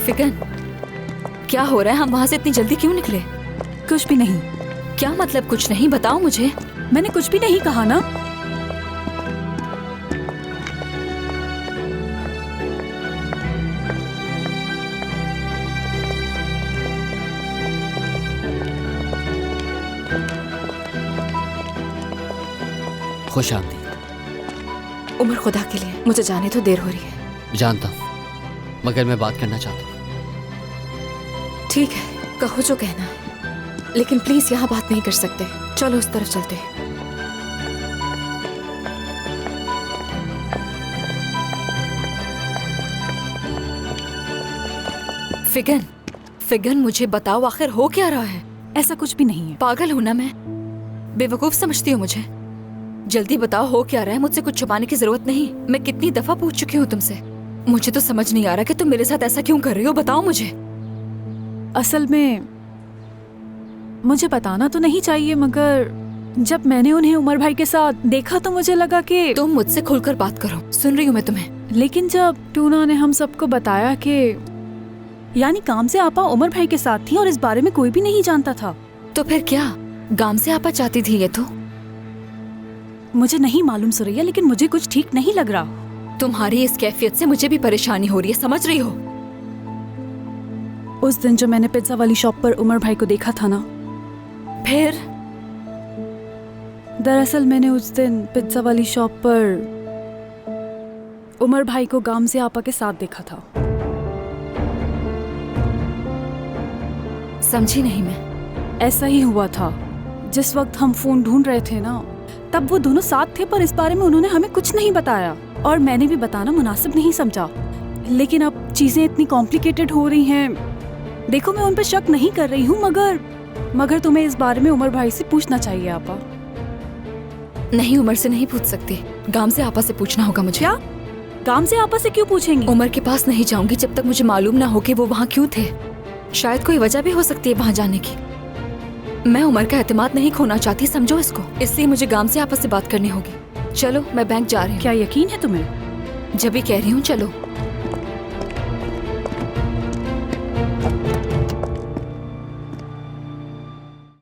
फिगन, क्या हो रहा है? हम वहाँ से इतनी जल्दी क्यों निकले? कुछ भी नहीं। क्या मतलब कुछ नहीं? बताओ मुझे। मैंने कुछ भी नहीं कहा ना। खुश आमदीद। उमर, खुदा के लिए मुझे जाने तो, देर हो रही है। जानता हूँ, मगर मैं बात करना चाहता हूँ। ठीक है, कहो जो कहना है, लेकिन प्लीज यहाँ बात नहीं कर सकते। चलो उस तरफ चलते हैं। फिगन, फिगन मुझे बताओ, आखिर हो क्या रहा है? ऐसा कुछ भी नहीं है। पागल हूं ना मैं? बेवकूफ समझती हो मुझे? जल्दी बताओ, हो क्या रहा है? मुझसे कुछ छुपाने की जरूरत नहीं। मैं कितनी दफा पूछ चुकी हूँ तुमसे। मुझे तो समझ नहीं आ रहा कि तुम मेरे साथ ऐसा क्यों कर रही हो। बताओ मुझे। असल में मुझे बताना तो नहीं चाहिए, मगर जब मैंने उन्हें उमर भाई के साथ देखा तो मुझे लगा कि तुम मुझसे खुलकर बात करो, सुन रही हूँ मैं तुम्हें। लेकिन जब टूना ने हम सबको बताया कि यानी काम से आपा उमर भाई के साथ थी और इस बारे में कोई भी नहीं जानता था। तो फिर क्या गाम से आपा चाहती थी ये? तो मुझे नहीं मालूम सुरैया, लेकिन मुझे कुछ ठीक नहीं लग रहा। तुम्हारी इस कैफियत से मुझे भी परेशानी हो रही है, समझ रही हो? उस दिन जो मैंने पिज्जा वाली शॉप पर उमर भाई को देखा था ना, फिर दरअसल मैंने उस दिन पिज्जा वाली शॉप पर उमर भाई को गाम से आपा के साथ देखा था। समझी नहीं मैं। ऐसा ही हुआ था। जिस वक्त हम फोन ढूंढ रहे थे ना, तब वो दोनों साथ थे, पर इस बारे में उन्होंने हमें कुछ नहीं बताया और मैंने भी बताना मुनासिब नहीं समझा। लेकिन अब चीजें इतनी कॉम्प्लिकेटेड हो रही हैं। देखो, मैं उन पर शक नहीं कर रही हूँ, मगर तुम्हें इस बारे में उमर भाई से पूछना चाहिए आपा। नहीं, उमर से नहीं पूछ सकती, गाम से आपा से पूछना होगा मुझे। क्या? गाम से आपा से क्यों पूछेंगी? उमर के पास नहीं जाऊंगी जब तक मुझे मालूम ना हो कि वो वहाँ क्यों थे। शायद कोई वजह भी हो सकती है वहाँ जाने की। मैं उमर का एतमाद नहीं खोना चाहती, समझो इसको। इसलिए मुझे गाम से आपस से बात करनी होगी। चलो, मैं बैंक जा रही हूँ। क्या यकीन है तुम्हें? जब भी कह रही हूँ, चलो।